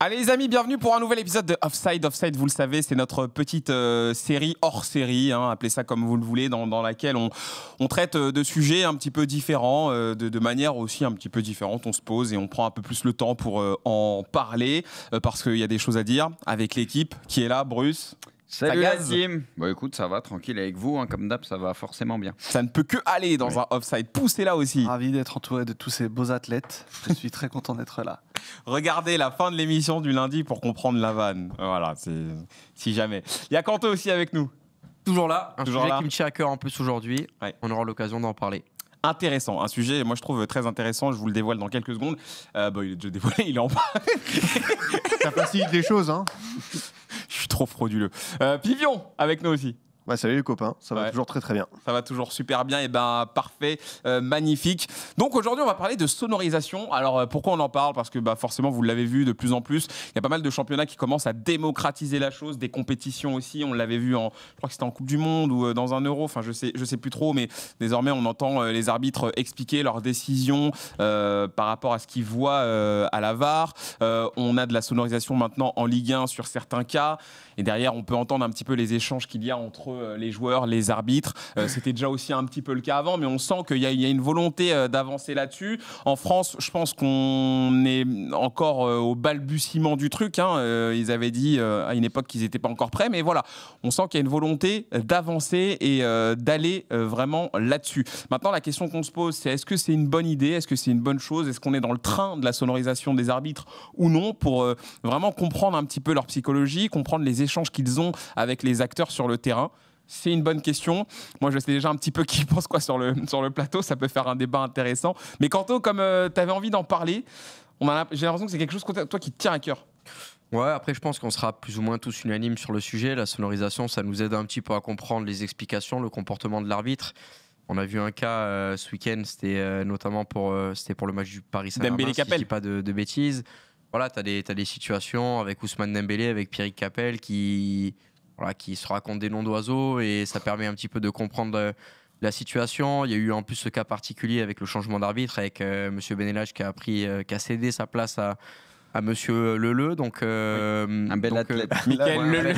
Allez les amis, bienvenue pour un nouvel épisode de Offside. Offside, vous le savez, c'est notre petite série hors série, hein, appelez ça comme vous le voulez, dans laquelle on traite de sujets un petit peu différents, de manière aussi un petit peu différente. On se pose et on prend un peu plus le temps pour en parler, parce qu'il y a des choses à dire avec l'équipe qui est là, Bruce. Salut la team. Bon écoute, ça va, tranquille avec vous, hein, comme d'hab, ça va forcément bien. Ça ne peut que aller dans un Offside, poussez-là aussi. Ravi d'être entouré de tous ces beaux athlètes, je suis très content d'être là. Regardez la fin de l'émission du lundi pour comprendre la vanne, voilà, si jamais. Il y a Kanto aussi avec nous. Toujours là, un Toujours sujet là. qui me tient à cœur en plus aujourd'hui, on aura l'occasion d'en parler. Intéressant, un sujet, moi je trouve très intéressant, je vous le dévoile dans quelques secondes. Il est déjà dévoilé, il est en bas. Ça facilite les choses, hein. Je suis trop frauduleux. Pivion, avec nous aussi. Ouais, salut les copains, ça va Ouais. toujours très très bien. Ça va toujours super bien, et ben parfait, magnifique. Donc aujourd'hui on va parler de sonorisation. Alors pourquoi on en parle? Parce que forcément vous l'avez vu de plus en plus, il y a pas mal de championnats qui commencent à démocratiser la chose, des compétitions aussi. On l'avait vu je crois que c'était en Coupe du Monde ou dans un Euro, enfin je sais plus trop, mais désormais on entend les arbitres expliquer leurs décisions par rapport à ce qu'ils voient à la VAR. On a de la sonorisation maintenant en Ligue 1 sur certains cas, et derrière on peut entendre un petit peu les échanges qu'il y a entre les joueurs, les arbitres. C'était déjà aussi un petit peu le cas avant, mais on sent qu'il y a une volonté d'avancer là-dessus. En France, je pense qu'on est encore au balbutiement du truc, hein. Ils avaient dit à une époque qu'ils n'étaient pas encore prêts, mais voilà, on sent qu'il y a une volonté d'avancer et d'aller vraiment là-dessus. Maintenant, la question qu'on se pose, c'est est-ce que c'est une bonne idée? Est-ce que c'est une bonne chose? Est-ce qu'on est dans le train de la sonorisation des arbitres ou non, pour vraiment comprendre un petit peu leur psychologie, comprendre les échanges qu'ils ont avec les acteurs sur le terrain? C'est une bonne question. Moi, je sais déjà un petit peu qui pense quoi sur le plateau. Ça peut faire un débat intéressant. Mais Kanto, comme tu avais envie d'en parler, j'ai l'impression que c'est quelque chose, toi, qui te tient à cœur. Ouais, après je pense qu'on sera plus ou moins tous unanimes sur le sujet. La sonorisation, ça nous aide un petit peu à comprendre les explications, le comportement de l'arbitre. On a vu un cas ce week-end, c'était notamment pour le match du Paris Saint-Germain, si je dis pas de bêtises. Voilà, t'as des situations avec Ousmane Dembélé, avec Pierrick Capel qui se racontent des noms d'oiseaux, et ça permet un petit peu de comprendre la situation. Il y a eu en plus ce cas particulier avec le changement d'arbitre, avec Monsieur Benelage qui a cédé sa place à Monsieur Leleu. Donc, Un bel athlète. Michael Leleu.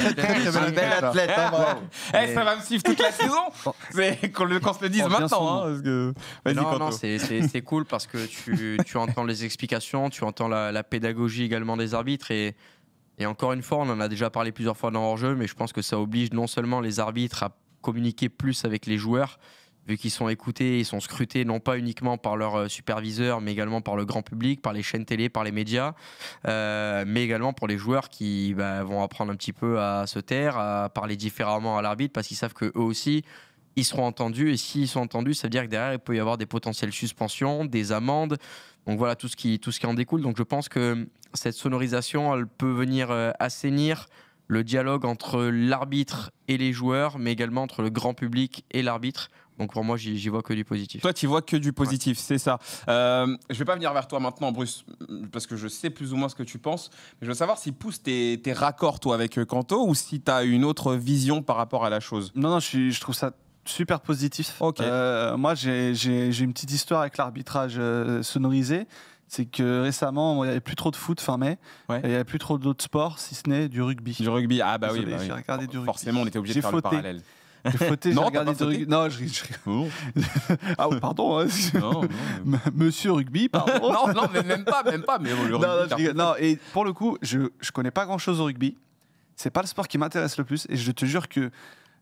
Un bel athlète, hein, bravo. Ça va me suivre toute la saison. C'est qu'on se le dise maintenant. Parce que... Vas-y, non, Kanto. c'est cool parce que tu entends les explications, tu entends la pédagogie également des arbitres, et encore une fois, on en a déjà parlé plusieurs fois dans Hors-jeu, mais je pense que ça oblige non seulement les arbitres à communiquer plus avec les joueurs, vu qu'ils sont écoutés, ils sont scrutés non pas uniquement par leurs superviseurs, mais également par le grand public, par les chaînes télé, par les médias, mais également pour les joueurs qui vont apprendre un petit peu à se taire, à parler différemment à l'arbitre, parce qu'ils savent qu'eux aussi, ils seront entendus, et s'ils sont entendus, ça veut dire que derrière, il peut y avoir des potentielles suspensions, des amendes. Donc voilà, tout ce qui en découle. Donc je pense que cette sonorisation, elle peut venir assainir le dialogue entre l'arbitre et les joueurs, mais également entre le grand public et l'arbitre. Donc pour moi, j'y vois que du positif. Toi, tu vois que du positif, c'est ça. Je vais pas venir vers toi maintenant, Bruce, parce que je sais plus ou moins ce que tu penses. Mais je veux savoir si pousse tes raccords, toi, avec Kanto, ou si tu as une autre vision par rapport à la chose. Non, je trouve ça super positif. Ok. Moi, j'ai une petite histoire avec l'arbitrage sonorisé. C'est que récemment, il n'y avait plus trop de foot fin mai. Ouais. Et il n'y avait plus trop d'autres sports, si ce n'est du rugby. Du rugby, ah bah Désolé, oui. j'ai regardé du rugby. Forcément, on était obligé de J'ai faire fauté. le parallèle. J'ai fauté, j'ai Non, regardé t'as pas du rugby. Non, je Non, Ah, pardon. Hein. non. Monsieur rugby, pardon. non, mais même pas. Mais le Non, rugby, je rigole. Non, et pour le coup, je connais pas grand-chose au rugby. C'est pas le sport qui m'intéresse le plus. Et je te jure que,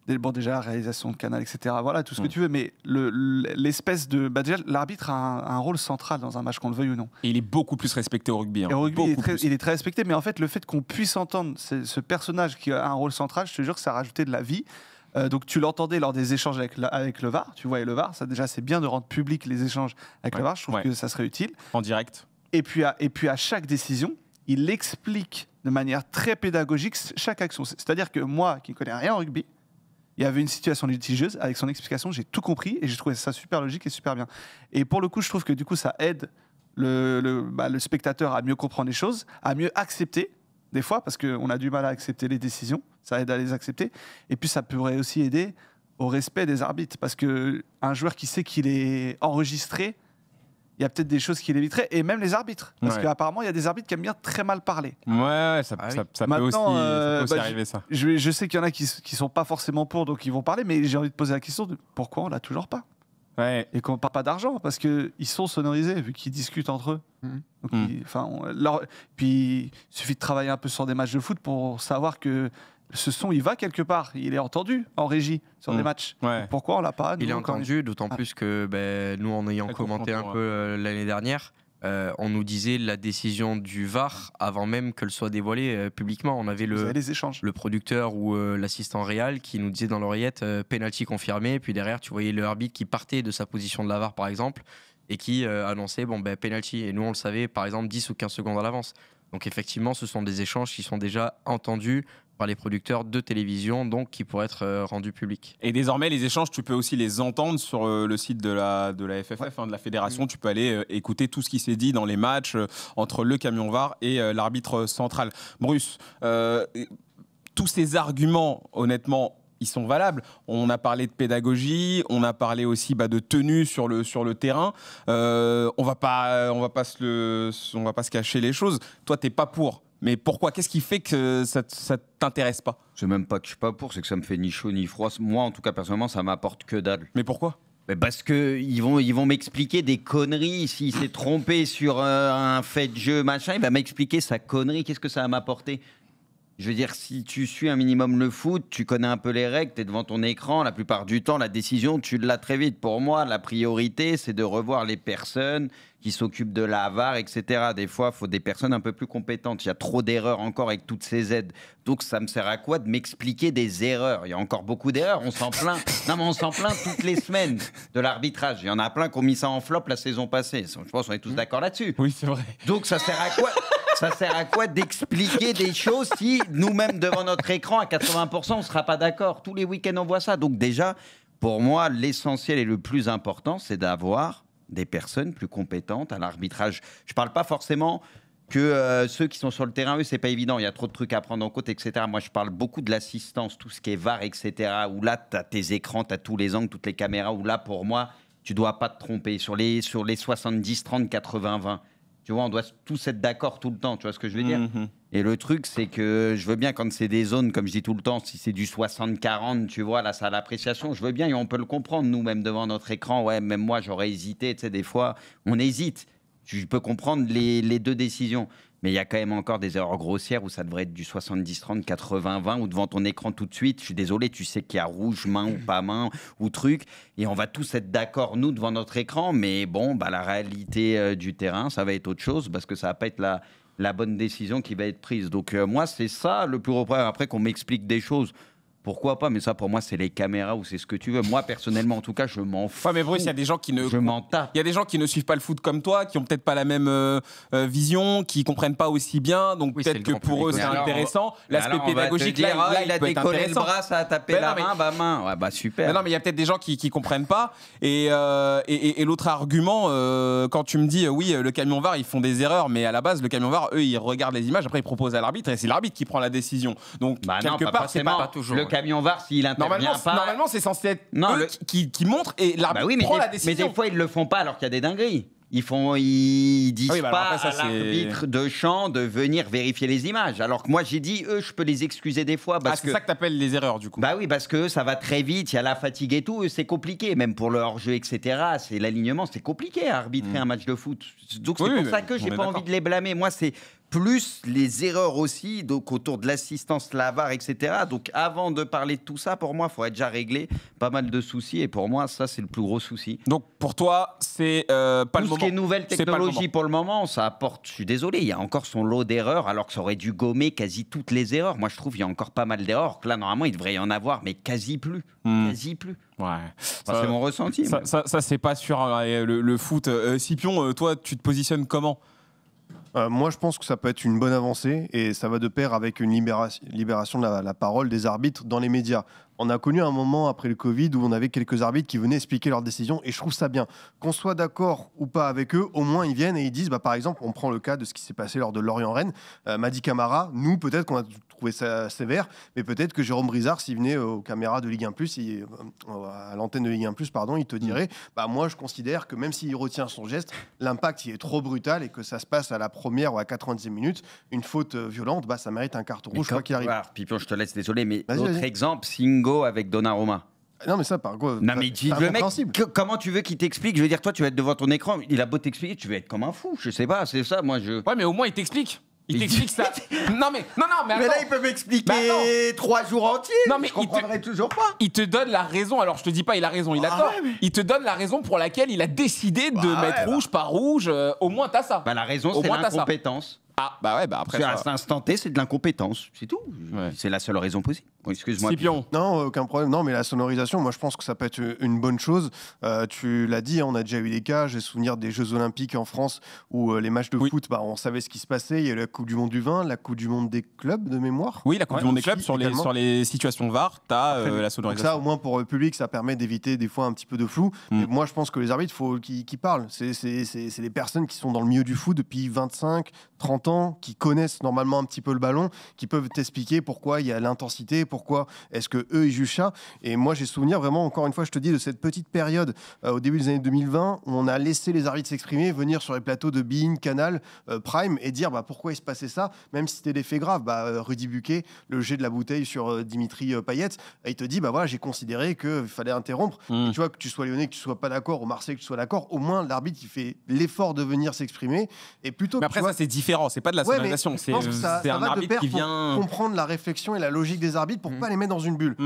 bon, déjà, réalisation de canal, etc., voilà, tout ce que tu veux, mais l'espèce de... déjà, l'arbitre a un rôle central dans un match, qu'on le veuille ou non. Et il est beaucoup plus respecté au rugby. Hein. Et au rugby, Beaucoup plus. il est très respecté, mais en fait, le fait qu'on puisse entendre ce personnage qui a un rôle central, je te jure que ça a rajouté de la vie. Donc tu l'entendais lors des échanges avec le VAR, tu voyais le VAR, ça déjà c'est bien de rendre public les échanges avec le VAR, je trouve que ça serait utile. En direct. Et puis à chaque décision, il explique de manière très pédagogique chaque action. C'est-à-dire que moi, qui ne connais rien au rugby, il y avait une situation litigieuse, avec son explication, j'ai tout compris et j'ai trouvé ça super logique et super bien. Et pour le coup, je trouve que du coup, ça aide le spectateur à mieux comprendre les choses, à mieux accepter, des fois, parce qu'on a du mal à accepter les décisions, ça aide à les accepter. Et puis, ça pourrait aussi aider au respect des arbitres, parce qu'un joueur qui sait qu'il est enregistré, il il y a peut-être des choses qu'il éviterait, et même les arbitres. Parce Ouais. qu'apparemment, il y a des arbitres qui aiment bien très mal parler. Ouais, ça, Ah oui. ça peut aussi, Maintenant, ça peut aussi bah, arriver, ça. Je sais qu'il y en a qui sont pas forcément pour, donc ils vont parler, mais j'ai envie de poser la question de pourquoi on l'a toujours pas Ouais. et qu'on ne parle pas d'argent, parce qu'ils sont sonorisés, vu qu'ils discutent entre eux. Mhm. Donc, Mhm. puis il suffit de travailler un peu sur des matchs de foot pour savoir que ce son, il va quelque part. Il est entendu en régie sur des Mhm. matchs. Ouais. Pourquoi on l'a pas Il est nous, quand entendu, d'autant Ah. plus que nous, en ayant Très commenté un confrontant, peu l'année dernière, on nous disait la décision du VAR avant même qu'elle soit dévoilée publiquement. On avait Vous avez le, les échanges. le producteur ou l'assistant réel qui nous disait dans l'oreillette penalty confirmé, puis derrière tu voyais le arbitre qui partait de sa position de la VAR par exemple et qui annonçait penalty, et nous on le savait par exemple 10 ou 15 secondes à l'avance. Donc effectivement ce sont des échanges qui sont déjà entendus par les producteurs de télévision, donc qui pourraient être rendus publics. Et désormais, les échanges, tu peux aussi les entendre sur le site de la FFF, de la fédération. Tu peux aller écouter tout ce qui s'est dit dans les matchs entre le camion VAR et l'arbitre central. Bruce, tous ces arguments, honnêtement, ils sont valables. On a parlé de pédagogie, on a parlé aussi de tenue sur le terrain. On va pas se cacher les choses. Toi, t'es pas pour. Mais pourquoi? Qu'est-ce qui fait que ça t'intéresse pas? C'est même pas que je suis pas pour, c'est que ça me fait ni chaud ni froid. Moi, en tout cas, personnellement, ça m'apporte que dalle. Mais pourquoi? Mais parce que ils vont m'expliquer des conneries. S'il s'est trompé sur un fait de jeu, machin, il va m'expliquer sa connerie. Qu'est-ce que ça va m'apporter? Je veux dire, si tu suis un minimum le foot, tu connais un peu les règles, tu es devant ton écran, la plupart du temps, la décision, tu l'as très vite. Pour moi, la priorité, c'est de revoir les personnes qui s'occupent de la VAR, etc. Des fois, il faut des personnes un peu plus compétentes. Il y a trop d'erreurs encore avec toutes ces aides. Donc, ça me sert à quoi de m'expliquer des erreurs? Il y a encore beaucoup d'erreurs, on s'en plaint. Non, mais on s'en plaint toutes les semaines de l'arbitrage. Il y en a plein qui ont mis ça en flop la saison passée. Je pense qu'on est tous d'accord là-dessus. Oui, c'est vrai. Donc, ça sert à quoi? Ça sert à quoi d'expliquer des choses si nous-mêmes devant notre écran à 80% on ne sera pas d'accord? Tous les week-ends on voit ça. Donc déjà, pour moi, l'essentiel et le plus important, c'est d'avoir des personnes plus compétentes à l'arbitrage. Je ne parle pas forcément que ceux qui sont sur le terrain, eux, c'est pas évident. Il y a trop de trucs à prendre en compte, etc. Moi, je parle beaucoup de l'assistance, tout ce qui est VAR, etc. Où là, tu as tes écrans, tu as tous les angles, toutes les caméras. Où là, pour moi, tu dois pas te tromper. Sur les 70, 30, 80, 20. Tu vois, on doit tous être d'accord tout le temps, tu vois ce que je veux dire? Mhm. Et le truc, c'est que je veux bien quand c'est des zones, comme je dis tout le temps, si c'est du 60-40, tu vois, là, ça a l'appréciation, je veux bien et on peut le comprendre, nous, même devant notre écran. Ouais, même moi, j'aurais hésité, tu sais, des fois, on hésite. Je peux comprendre les deux décisions. Mais il y a quand même encore des erreurs grossières où ça devrait être du 70-30, 80-20, ou devant ton écran tout de suite. Je suis désolé, tu sais qu'il y a rouge, main ou pas main, ou truc. Et on va tous être d'accord, nous, devant notre écran. Mais bon, la réalité du terrain, ça va être autre chose parce que ça va pas être la bonne décision qui va être prise. Donc moi, c'est ça le plus gros problème. Après qu'on m'explique des choses, pourquoi pas? Mais ça, pour moi, c'est les caméras ou c'est ce que tu veux. Moi, personnellement, en tout cas, je m'en fous. Ouais, mais Bruce, il y a des gens qui ne. Je m'en tape. Il y a des gens qui ne suivent pas le foot comme toi, qui ont peut-être pas la même vision, qui comprennent pas aussi bien, donc Oui, c'est peut-être le que grand pour eux public. c'est Mais alors, intéressant. Mais L'aspect alors, on va te pédagogique, dire, là, il a il peut être décollé le intéressant. bras, ça a tapé Mais la non, mais- main, Ouais, super. Mais non, mais il y a peut-être des gens qui comprennent pas. Et l'autre argument, quand tu me dis, oui, le camion VAR, ils font des erreurs, mais à la base, le camion VAR, eux, ils regardent les images, après, ils proposent à l'arbitre, et c'est l'arbitre qui prend la décision. Donc, Bah non, quelque pas part, c'est forcément. pas. toujours, Le ouais. camion VAR, s'il intervient pas... Normalement, c'est censé être Non, eux le- qui montrent, et l'arbitre Bah oui, mais prend la mais décision. des fois, ils le font pas alors qu'il y a des dingueries. Ils disent Ah oui, bah alors pas après, ça, à c'est- l'arbitre de champ de venir vérifier les images. Alors que moi, j'ai dit, eux, je peux les excuser des fois Ah, parce c'est que... ça que t'appelles les erreurs, du coup. Bah oui, parce que ça va très vite, il y a la fatigue et tout, eux, c'est compliqué, même pour le hors-jeu, etc. C'est l'alignement, c'est compliqué à arbitrer un match de foot. Donc c'est Oui, pour oui, ça mais que on j'ai est pas d'accord. envie de les blâmer. Moi, c'est plus les erreurs aussi, donc autour de l'assistance, la VAR, etc. Donc avant de parler de tout ça, pour moi, il faudrait déjà régler pas mal de soucis. Et pour moi, ça, c'est le plus gros souci. Donc, pour toi, c'est pas Tout le ce moment. qui est nouvelle C'est pas le technologie moment. pour le moment, ça apporte, je suis désolé, il y a encore son lot d'erreurs, alors que ça aurait dû gommer quasi toutes les erreurs. Moi, je trouve qu'il y a encore pas mal d'erreurs. Que là, normalement, il devrait y en avoir, mais quasi plus. Quasi plus. Ouais. Enfin, c'est mon ressenti. mais- Ça, c'est pas sûr. Hein, le foot. Scipion, toi, tu te positionnes comment? Moi, je pense que ça peut être une bonne avancée et ça va de pair avec une libération de la parole des arbitres dans les médias. On a connu un moment après le Covid où on avait quelques arbitres qui venaient expliquer leurs décisions et je trouve ça bien. Qu'on soit d'accord ou pas avec eux, au moins ils viennent et ils disent, par exemple, on prend le cas de ce qui s'est passé lors de Lorient-Rennes, Madi Camara, nous peut-être qu'on a trouvé ça sévère, mais peut-être que Jérôme Brizard, s'il venait aux caméras de Ligue 1+, à l'antenne de Ligue 1+, pardon, il te dirait, moi je considère que même s'il retient son geste, l'impact il est trop brutal et que ça se passe à la première ou à 90e minute, une faute violente, ça mérite un carton rouge quoi qu'il arrive. Pipion, je te laisse, désolé, mais Vas-y, autre vas-y. exemple, Singo avec Donnarumma. Non mais ça par quoi Non mais c'est le mec, incompréhensible. comment tu veux qu'il t'explique? Je veux dire, toi tu vas être devant ton écran, il a beau t'expliquer, tu vas être comme un fou, je sais pas, c'est ça, moi je... Ouais, mais au moins, il t'explique. Il t'explique ça. Non, mais Mais attends. là, il peut m'expliquer Bah, attends. 3 jours entiers. Non, mais je comprendrai toujours pas. Il te donne la raison. Alors, je te dis pas, il a raison, il a tort. Il te donne la raison pour laquelle il a décidé de mettre rouge par rouge. Au moins, t'as ça. La raison, Au c'est moins, t'as ça. l'incompétence. Ah, bah ouais, après. À cet instant T, c'est de l'incompétence, c'est tout. Ouais. C'est la seule raison possible. Bon, excuse-moi. Scipion. Non, aucun problème. Non, mais la sonorisation, moi, je pense que ça peut être une bonne chose. Tu l'as dit, on a déjà eu des cas. J'ai souvenir des Jeux Olympiques en France où les matchs de foot, on savait ce qui se passait. Il y a eu la Coupe du Monde du vin, la Coupe du Monde des clubs de mémoire. Oui, la Coupe du Monde des clubs, aussi, sur également. les situations VAR, t'as la Donc sonorisation. ça, au moins pour le public, ça permet d'éviter des fois un petit peu de flou. Mais moi, je pense que les arbitres, il faut qu'ils parlent. C'est des personnes qui sont dans le milieu du foot depuis 25, 30 ans, qui connaissent normalement un petit peu le ballon, qui peuvent t'expliquer pourquoi il y a l'intensité, pourquoi est-ce que eux ils jugent ça. Et moi, j'ai souvenir vraiment, encore une fois, je te dis, de cette petite période au début des années 2020 où on a laissé les arbitres s'exprimer, venir sur les plateaux de beIN, Canal, Prime et dire pourquoi il se passait ça, même si c'était des faits graves. Rudy Buquet, le jet de la bouteille sur Dimitri Payet, il te dit voilà, j'ai considéré qu'il fallait interrompre. Et tu vois, que tu sois lyonnais, que tu sois pas d'accord, ou Marseille, que tu sois d'accord, au moins l'arbitre il fait l'effort de venir s'exprimer. Et plutôt Mais que, après, tu vois, ça, c'est différent. C'est pas de la ouais, mais sonorisation. je pense que ça C'est un va de arbitre pair qui pour vient. comprendre la réflexion et la logique des arbitres pour pas les mettre dans une bulle.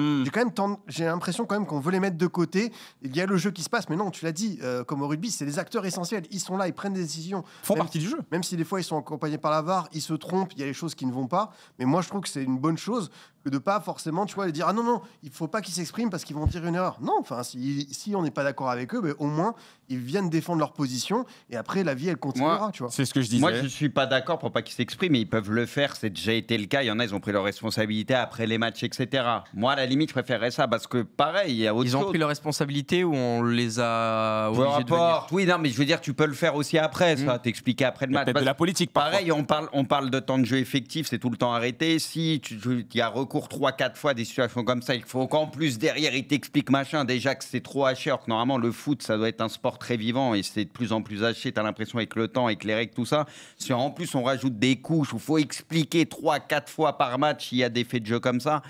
J'ai l'impression quand même qu'on veut les mettre de côté. Il y a le jeu qui se passe, mais non, tu l'as dit, comme au rugby, c'est des acteurs essentiels. Ils sont là, ils prennent des décisions. Font Même- partie du jeu. Même si des fois ils sont accompagnés par la VAR, ils se trompent, il y a des choses qui ne vont pas. Mais moi, je trouve que c'est une bonne chose que de pas forcément, tu vois, dire non, il faut pas qu'ils s'expriment parce qu'ils vont dire une erreur. Non, enfin, si on n'est pas d'accord avec eux, au moins ils viennent défendre leur position et après la vie elle continuera, Moi, tu vois. C'est ce que je disais. Moi, je suis pas d'accord pour pas qu'ils s'expriment, mais ils peuvent le faire. C'est déjà été le cas. Il y en a, ils ont pris leurs responsabilités après les matchs, etc. Moi, à la limite, je préférerais ça parce que, pareil, il y a autre Ils ont chose. pris leurs responsabilités ou on les a Peu obligés de venir. importe. Oui, non, mais je veux dire, tu peux le faire aussi après, ça, t'expliquer après le Il y a match. peut-être Parce de la politique, parfois. Pareil, on parle de temps de jeu effectif, c'est tout le temps arrêté. Si il y a recours 3-4 fois à des situations comme ça, il faut qu'en plus derrière il t'explique machin, déjà que c'est trop haché, alors que normalement le foot ça doit être un sport très vivant et c'est de plus en plus haché, t'as l'impression avec le temps, avec les règles, tout ça. Si en plus on rajoute des couches où il faut expliquer 3-4 fois par match s'il y a des faits de jeu comme ça.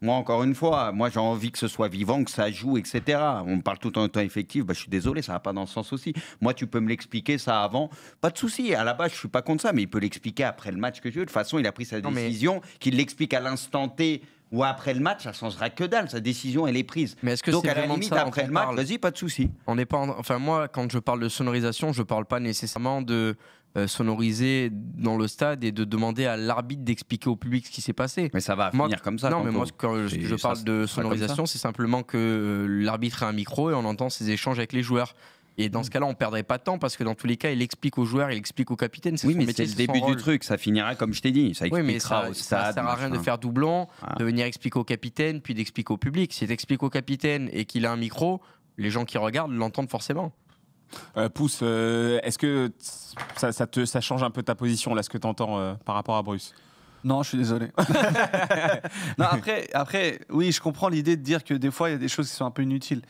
Moi, encore une fois, j'ai envie que ce soit vivant, que ça joue, etc. On parle tout en temps effectif. Je suis désolé, ça va pas dans ce sens aussi. Moi, tu peux me l'expliquer ça avant, pas de souci. À la base, je suis pas contre ça, mais il peut l'expliquer après le match que je veux. De toute façon, il a pris sa Non, mais- décision, qu'il l'explique à l'instant T ou après le match, ça changera que dalle. Sa décision, elle est prise. Mais est-ce que Donc, c'est à la vraiment de limite, ça dont après on le match, parle vas-y, pas de souci. On n'est pas enfin moi quand je parle de sonorisation, je parle pas nécessairement de sonoriser dans le stade et de demander à l'arbitre d'expliquer au public ce qui s'est passé. Mais ça va Moi- finir comme ça. Non, mais tantôt. moi quand Et je ça parle de sera comme ça. sonorisation, c'est simplement que l'arbitre a un micro et on entend ses échanges avec les joueurs. Et dans ce cas-là, on perdrait pas de temps parce que dans tous les cas, il explique aux joueurs, il explique au capitaine. C'est Oui, son mais métier, c'est le c'est son début du rôle. truc. Ça finira comme je t'ai dit. Ça Oui, mais expliquera ça au ça stade. sert à rien de machin. faire doublon, Ah. de venir expliquer au capitaine, puis d'expliquer au public. Si tu expliques au capitaine et qu'il a un micro, les gens qui regardent l'entendent forcément. Pouce, est-ce que ça change un peu ta position, là, ce que tu entends par rapport à Bruce? Non, je suis désolé. Non, après, oui, je comprends l'idée de dire que des fois, il y a des choses qui sont un peu inutiles.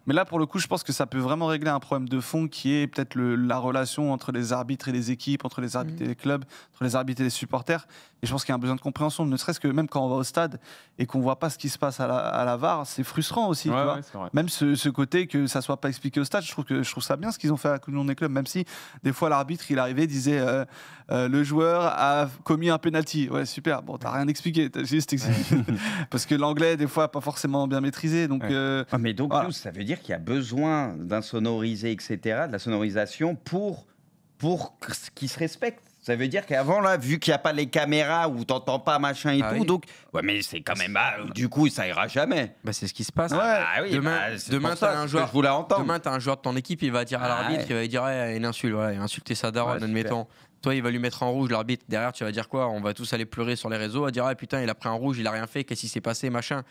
Mais là, pour le coup, je pense que ça peut vraiment régler un problème de fond qui est peut-être la relation entre les arbitres et les équipes, entre les arbitres et les clubs, entre les arbitres et les supporters. Et je pense qu'il y a un besoin de compréhension, ne serait-ce que même quand on va au stade et qu'on voit pas ce qui se passe à la VAR, c'est frustrant aussi. tu vois. c'est vrai. Même ce côté que ça soit pas expliqué au stade, je trouve ça bien ce qu'ils ont fait à la Coupe du Monde des clubs, même si des fois l'arbitre il arrivait disait le joueur a commis un penalty. Ouais, super. Bon, t'as rien expliqué, t'as juste expliqué. Parce que l'anglais des fois pas forcément bien maîtrisé, donc. Ouais. Ah, mais donc, Voilà. ça veut dire qu'il y a besoin d'un sonorisé, etc., de la sonorisation pour qu'ils se respectent. Ça veut dire qu'avant, là, vu qu'il n'y a pas les caméras où t'entends pas machin et Ah tout, oui. donc... Ouais, mais c'est quand même... du coup, ça ira jamais. Bah, c'est ce qui se passe. Ah oui, Demain, c'est demain pour ça, t'as un c'est ce joueur. que je voulais entendre. Demain, tu as un joueur de ton équipe, il va dire à Ah l'arbitre, ouais. il va lui dire une insulte, voilà, il a insulté sa daronne, Ouais, admettons. Toi, il va lui mettre en rouge, l'arbitre. Derrière, tu vas dire quoi? On va tous aller pleurer sur les réseaux, à dire ah putain, il a pris un rouge, il a rien fait, qu'est-ce qui s'est passé, machin.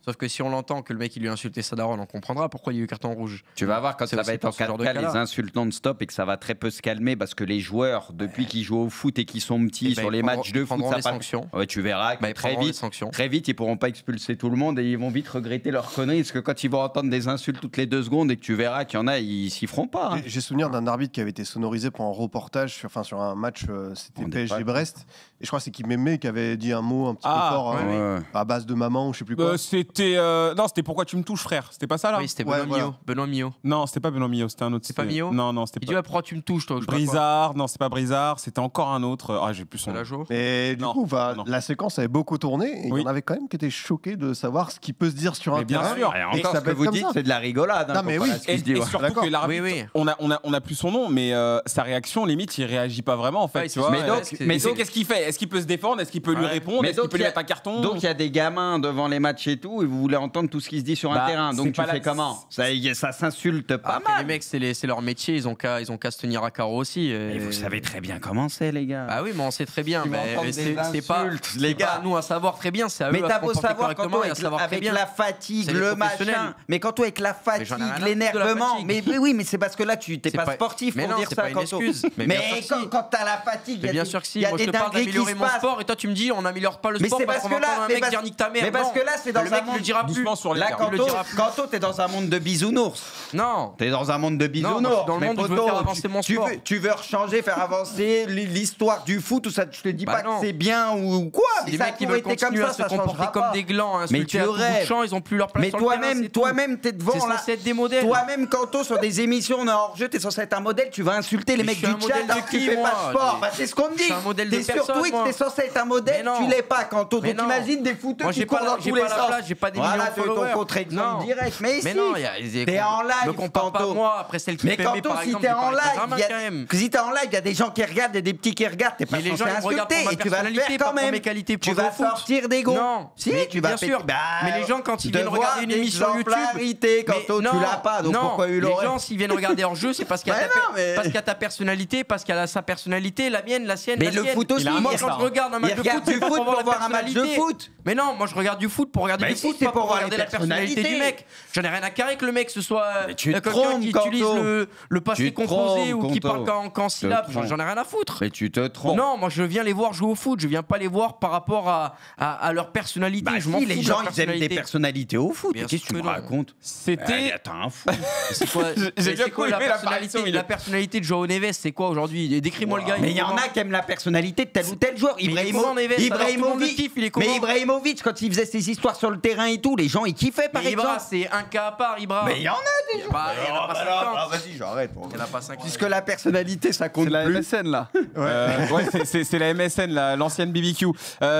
Sauf que si on l'entend que le mec il lui a insulté sa daronne, on comprendra pourquoi il y a eu carton rouge. Tu vas voir quand C'est ça aussi va être en pour ce genre de 4K, cas-là. les insultes non-stop et que ça va très peu se calmer parce que les joueurs, depuis qu'ils jouent au foot et qu'ils sont petits, Eh ben, sur les matchs de foot, prendront ça des pas... sanctions. Ouais, tu verras que Bah, ils très prendront des vite, sanctions. très vite, ils pourront pas expulser tout le monde et ils vont vite regretter leurs conneries parce que quand ils vont entendre des insultes toutes les 2 secondes et que tu verras qu'il y en a, ils s'y feront pas. hein. J'ai souvenir d'un arbitre qui avait été sonorisé pour un reportage sur un match, c'était On PSG dépasse. Brest. Et je crois que c'est Kimemé qui avait dit un mot un petit Ah, peu fort ouais, Ouais. à base de maman ou je sais plus quoi. C'était non, c'était pourquoi tu me touches, frère. C'était pas ça là. Oui, c'était Ouais, Benoît voilà. Millot. Benoît Millot. Non, c'était pas Benoît Millot, c'était un autre. C'est pas Millot Non, c'était Il pas. dit pourquoi tu me touches toi, je sais pas quoi. Brizard, non, c'est pas Brizard, c'était encore un autre. Ah, j'ai plus son C'est nom. la Jo. Mais du Non, coup, non. la séquence avait beaucoup tourné et il Oui. y en avait quand même qui étaient choqués de savoir ce qui peut se dire sur un Mais bien terrain. sûr. Et Et encore, ça ce peut que être vous comme dites, ça. c'est de la rigolade. Non, mais oui. comparé à ce qui Et, se dit, et ouais. surtout D'accord. que l'arbitre, Oui, oui. on a plus son nom, mais sa réaction, limite, il réagit pas vraiment en fait. Ouais, tu c'est- vois. mais donc- mais mais c'est donc- qu'est-ce qu'il fait? Est-ce qu'il peut se défendre? Est-ce qu'il peut lui Ouais. répondre? Mais Est-ce qu'il donc, peut lui il y a- mettre un carton? Donc il y a des gamins devant les matchs et tout, et vous voulez entendre tout ce qui se dit sur Bah, un terrain. c'est Donc tu pas fais la- comment? Ça s'insulte pas Après, mal. les mecs, c'est leur métier, ils ont qu'à se tenir à carreau aussi. Et vous savez très bien comment c'est, les gars. Ah oui, mais on sait très bien. Tu vas Mais entendre c'est des pas, insultes, les c'est pas gars. à nous à savoir très bien, c'est à eux Mais à t'as se beau comporter savoir quand correctement et à avec, savoir très avec bien. la fatigue, C'est les le professionnels. machin. Mais quand toi avec la Mais j'en ai fatigue, rien à foutre de la l'énervement. fatigue. Mais oui, mais c'est parce que là tu t'es C'est pas pas- sportif Mais pour non, dire c'est ça pas une quand excuse. Mais Mais bien sûr que si. quand t'as la fatigue, Mais il y bien a sûr que si, il y a moi je des te parle dingueries qui d'améliorer se mon passent. sport et toi tu me dis on n'améliore pas le Mais sport c'est parce parce qu'on que va là, entendre un mais mec parce- dire nique ta mère. mais parce Non. que là, c'est dans Le un mec il monde le dira plus. doucement sur les Là, termes. Il le dira plus. Kanto, t'es dans un monde de bisounours. Non. T'es dans un monde de bisounours. moi, je suis dans le Mais monde où je veux poto, faire avancer mon tu sport. tu veux changer, faire avancer l'histoire du foot, tout ça. Je te dis Bah pas non. que c'est bien ou quoi. Si Mais les ça a mecs qui toujours veulent été comme continuer à se ça comporter changera comme pas. des glands, à Mais insulter tu à tout bout de rêves. champ, ils ont plus leur place Mais sur le terrain, c'est tout. toi-même, t'es devant C'est là. censé être des modèles. Toi-même, Kanto, sur des émissions, on est hors jeu, t'es censé être un modèle, tu vas insulter les Mais mecs je suis du un chat modèle de alors que tu qui, fais moi pas de sport. Bah, c'est ce qu'on me Je dit. suis un modèle de T'es sur personne, Twitch, moi. t'es censé être un modèle, Mais non. tu l'es pas, Kanto. Mais Donc non. imagine des footeux Moi, qui j'ai pas courent dans la- j'ai tous les pas la sens. place, j'ai pas des Voilà, millions de t'es ton followers. contre-exemple Non. direct. Mais Mais si. non, il y a des. T'es en live, Me compare pas Kanto. moi après celle qui Mais fait Kanto, par si exemple. t'es du en Paris live, Saint-Germain, quand même. si t'es en live, il y a des gens qui regardent, il y a des petits qui regardent, t'es pas Mais les censé gens ils me regardent insulter pour ma et tu vas le personnalité, faire pas quand pour même. mes qualités Tu pour vas le foot. sortir des gonds. Non. Si, Mais tu vas bien sûr. péter- Bah, Mais les gens quand ils viennent devoir regarder une émission YouTube, d'exemplarité, Kanto, mais tu non, l'as pas, donc non, pourquoi il les l'aurait? gens s'ils viennent regarder hors jeu, c'est parce qu'il y a Mais ta non, mais- parce qu'il y a ta personnalité, parce qu'elle a sa personnalité, la mienne, la sienne, Mais la le sienne. foot aussi, Moi il quand je regarde un match il de regarde foot, du c'est pas foot pour pour la voir un match de personnalité. foot. Mais non, moi je regarde du foot pour regarder Mais du si, foot, c'est pas pour pour voir regarder les la personnalité du personnalités. mec. J'en ai rien à carrer que le mec ce soit Mais tu te quelqu'un trompes, qui Kanto. utilise le passé Tu te composé trompes, ou qui Kanto. parle qu'en syllabes. trompes. J'en ai rien à foutre. Mais tu te trompes. Non, moi je viens les voir jouer au foot, je viens pas les voir par rapport à leur personnalité. Bah je m'en si, fous les de gens, leur ils aiment des personnalité. personnalités au foot. Bien Qu'est-ce que sûr tu que me non. racontes? C'était. T'es un fou. C'est quoi, J'ai mais bien c'est quoi aimé la l'apparition au milieu. personnalité de Joao Neves, c'est quoi aujourd'hui? Décris-moi le gars. Mais il y en a qui aiment la personnalité de tel ou tel joueur. il est comment, Neves? Alors, tout le monde le kiffe, il est comment? Mais Ibrahimovic, quand il faisait ses histoires sur le terrain et tout, les gens ils kiffaient par Mais Ibra, exemple. c'est un cas à part, Ibra. Mais il y en a des gens. Bah, il y en a pas 50. Vas-y, j'arrête. Il y en a pas 50. Puisque la personnalité ça compte C'est la plus. MSN là. Ouais, c'est la MSN, l'ancienne BBQ.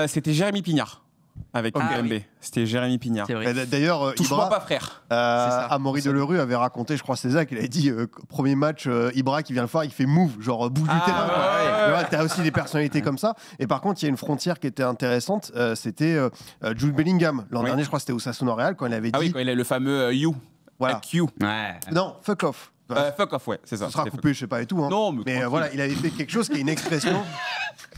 C'était Jérémy Pignard avec Ah, UMB. oui. C'était Jérémy Pignard. C'est vrai. D'ailleurs, Touche-moi Ibra, pas, frère. ça. Amaury Delerue avait raconté, je crois, c'est Zach, il avait dit premier match, Ibra qui vient le faire, il fait move, genre bout du Ah, terrain. quoi. ouais, ouais, Mais ouais, t'as aussi des personnalités comme ça. Et par contre, il y a une frontière qui était intéressante, c'était Jude Bellingham. L'an Oui. dernier, je crois que c'était Osasuna Real, quand il avait Ah dit oui, quand il a le fameux You. voilà. Q. Ouais. Non, fuck off. Fuck off, ouais, c'est ça. Ça sera c'était coupé, je sais pas et tout. Hein. Non, mais tranquille. voilà, il avait fait quelque chose qui est une expression.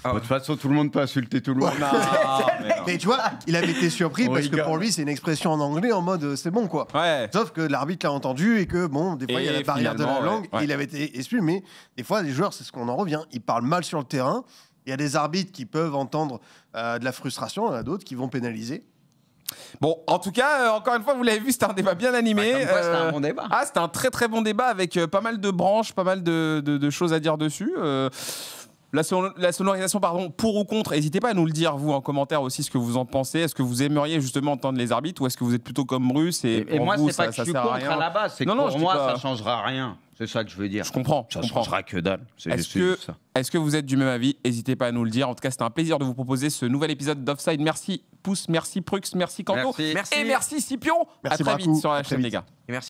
De toute façon, tout le monde peut insulter tout le monde. fuck. Non, mais non. Mais tu vois, il avait été surpris On parce que rigole. pour lui, c'est une expression en anglais en mode c'est bon quoi. Ouais. Sauf que l'arbitre l'a entendu et que bon, des fois il y a Et la barrière de la finalement, langue ouais. et il avait été exclu. Mais des fois, les joueurs, c'est ce qu'on en revient. Ils parlent mal sur le terrain. Il y a des arbitres qui peuvent entendre de la frustration, il y en a d'autres qui vont pénaliser. Bon, en tout cas, encore une fois, vous l'avez vu, c'était un débat bien animé. Bah, comme quoi, c'était un bon débat. Ah, c'était un très très bon débat avec pas mal de branches, pas mal de choses à dire dessus. La sonorisation, pardon, pour ou contre, n'hésitez pas à nous le dire, vous, en commentaire aussi, ce que vous en pensez. Est-ce que vous aimeriez justement entendre les arbitres ou est-ce que vous êtes plutôt comme Bruce Et pour moi, vous, c'est pas que je suis sert à contre rien à la base, c'est que Non, non, je pour dis moi, pas. ça changera rien. C'est ça que je veux dire. Je comprends, je Ça comprends. changera que dalle. C'est Est-ce juste que, ça. est-ce que vous êtes du même avis? N'hésitez pas à nous le dire. En tout cas, c'était un plaisir de vous proposer ce nouvel épisode d'Offside. Merci Pouce, merci Prux, merci Kanto. Merci. Merci. Et merci Scipion. Merci à très Braco. vite sur À la très chaîne, vite. les gars. Et merci.